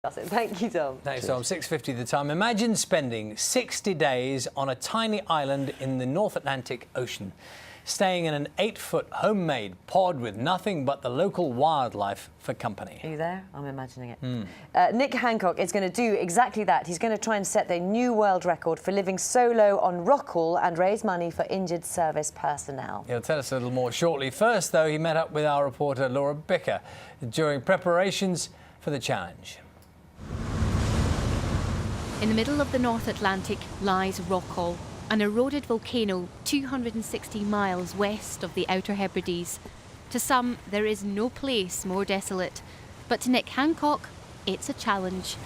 That's it. Thank you, Tom. Thanks, Tom. 6:50 the time. Imagine spending 60 days on a tiny island in the North Atlantic Ocean, staying in an 8-foot homemade pod with nothing but the local wildlife for company. Are you there? I'm imagining it. Nick Hancock is going to do exactly that. He's going to try and set the new world record for living solo on Rockall and raise money for injured service personnel. He'll tell us a little more shortly. First, though, he met up with our reporter Laura Bicker during preparations for the challenge. In the middle of the North Atlantic lies Rockall, an eroded volcano 260 miles west of the Outer Hebrides. To some, there is no place more desolate, but to Nick Hancock, it's a challenge.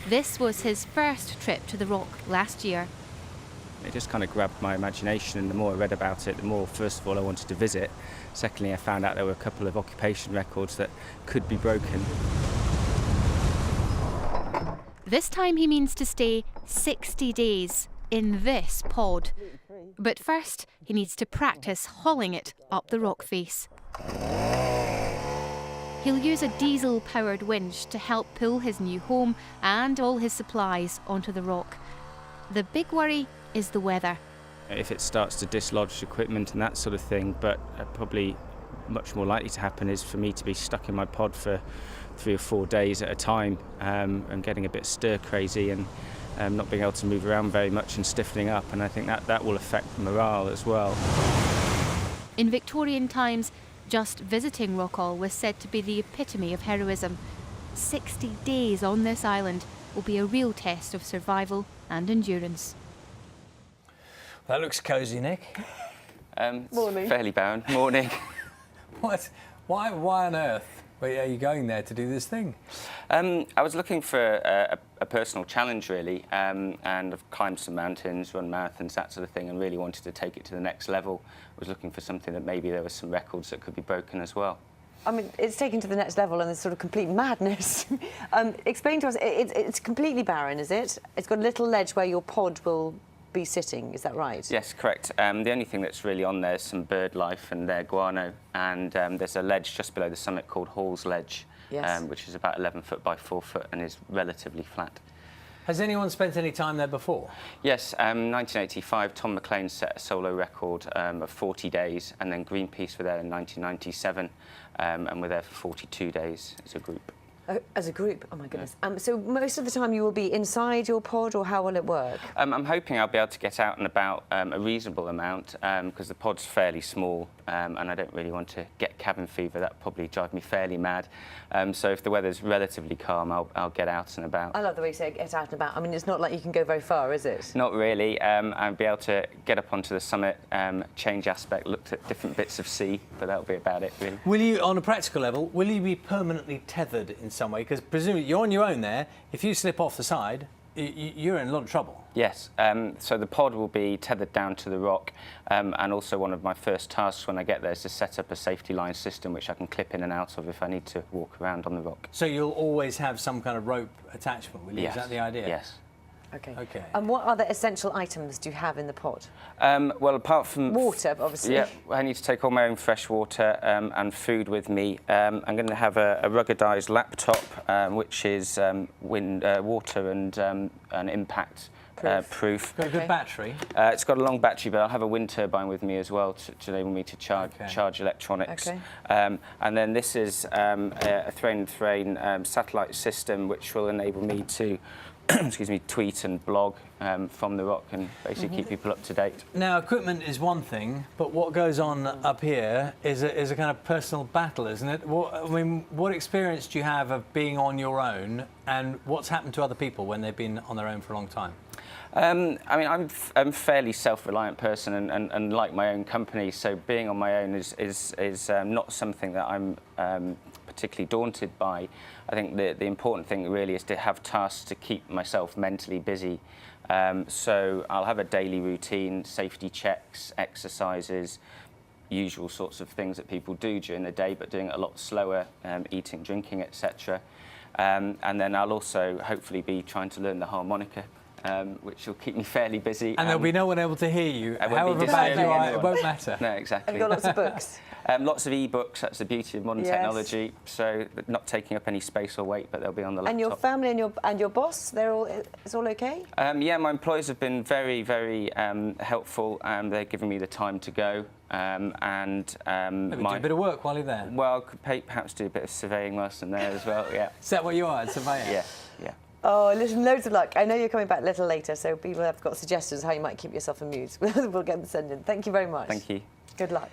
This was his first trip to the Rock last year. It just kind of grabbed my imagination, and the more I read about it, the more, first of all, I wanted to visit. Secondly, I found out there were a couple of occupation records that could be broken. This time he means to stay 60 days in this pod. But first, he needs to practice hauling it up the rock face. He'll use a diesel-powered winch to help pull his new home and all his supplies onto the rock. The big worry is the weather. If it starts to dislodge equipment and that sort of thing, but probably much more likely to happen is for me to be stuck in my pod for 3 or 4 days at a time and getting a bit stir-crazy and not being able to move around very much and stiffening up, and I think that will affect morale as well. In Victorian times, just visiting Rockall was said to be the epitome of heroism. 60 days on this island will be a real test of survival and endurance. That looks cosy, Nick. Morning. Fairly barren. Morning. What? Why on earth are you going there to do this thing? I was looking for a personal challenge, really, and I've climbed some mountains, run marathons, that sort of thing, and really wanted to take it to the next level. I was looking for something that maybe there were some records that could be broken as well. I mean, it's taken to the next level and it's sort of complete madness. Explain to us, it's completely barren, is it? It's got a little ledge where your pod will be sitting, is that right? Yes, correct. The only thing that's really on there is some bird life and their guano, and there's a ledge just below the summit called Hall's Ledge, yes. Which is about 11 foot by 4 foot and is relatively flat. Has anyone spent any time there before? Yes, 1985, Tom McLean set a solo record of 40 days, and then Greenpeace were there in 1997, and were there for 42 days as a group. As a group? Oh, my goodness. So most of the time you will be inside your pod, or how will it work? I'm hoping I'll be able to get out and about a reasonable amount, because the pod's fairly small, and I don't really want to get cabin fever. That would probably drive me fairly mad. So if the weather's relatively calm, I'll get out and about. I love the way you say get out and about. I mean, it's not like you can go very far, is it? Not really. I'll be able to get up onto the summit, change aspect, look at different bits of sea, but that'll be about it, really. Will you, on a practical level, will you be permanently tethered in some way? Because presumably you're on your own there. If you slip off the side, you're in a lot of trouble. Yes, so the pod will be tethered down to the rock, and also one of my first tasks when I get there is to set up a safety line system which I can clip in and out of if I need to walk around on the rock. So you'll always have some kind of rope attachment, will you? Yes. Is that the idea? Yes. Okay. Okay. And what other essential items do you have in the pod? Well, apart from... Water, obviously. Yeah, I need to take all my own fresh water and food with me. I'm going to have a ruggedised laptop, which is water and impact proof. Got a good battery? It's got a long battery, but I'll have a wind turbine with me as well to enable me to charge electronics. Okay. And then this is a thrain satellite system, which will enable me to excuse me, tweet and blog from the rock and basically keep people up to date. Now, equipment is one thing, but what goes on up here is a kind of personal battle, isn't it? What experience do you have of being on your own, and what's happened to other people when they've been on their own for a long time? I mean, I'm a fairly self-reliant person and like my own company, so being on my own is not something that I'm particularly daunted by. I think the important thing really is to have tasks to keep myself mentally busy. So I'll have a daily routine, safety checks, exercises, usual sorts of things that people do during the day, but doing it a lot slower, eating, drinking, etc. And then I'll also hopefully be trying to learn the harmonica which will keep me fairly busy. And there'll be no one able to hear you. I won't be However bad you disturbing are, it anyone. won't matter. No, exactly. Have you got lots of books? Lots of e-books. That's the beauty of modern Yes. technology. So not taking up any space or weight, but they'll be on the laptop. And your family and your boss, it's all okay? Yeah, my employers have been very, very helpful. They're giving me the time to go. Maybe do a bit of work while you're there. Well, I could perhaps do a bit of surveying whilst I'm there as well. Yeah. Is that what you are, a surveyor? Yeah. Yeah. Oh, listen, loads of luck. I know you're coming back a little later, so people have got suggestions how you might keep yourself amused. We'll get them sent in. Thank you very much. Thank you. Good luck.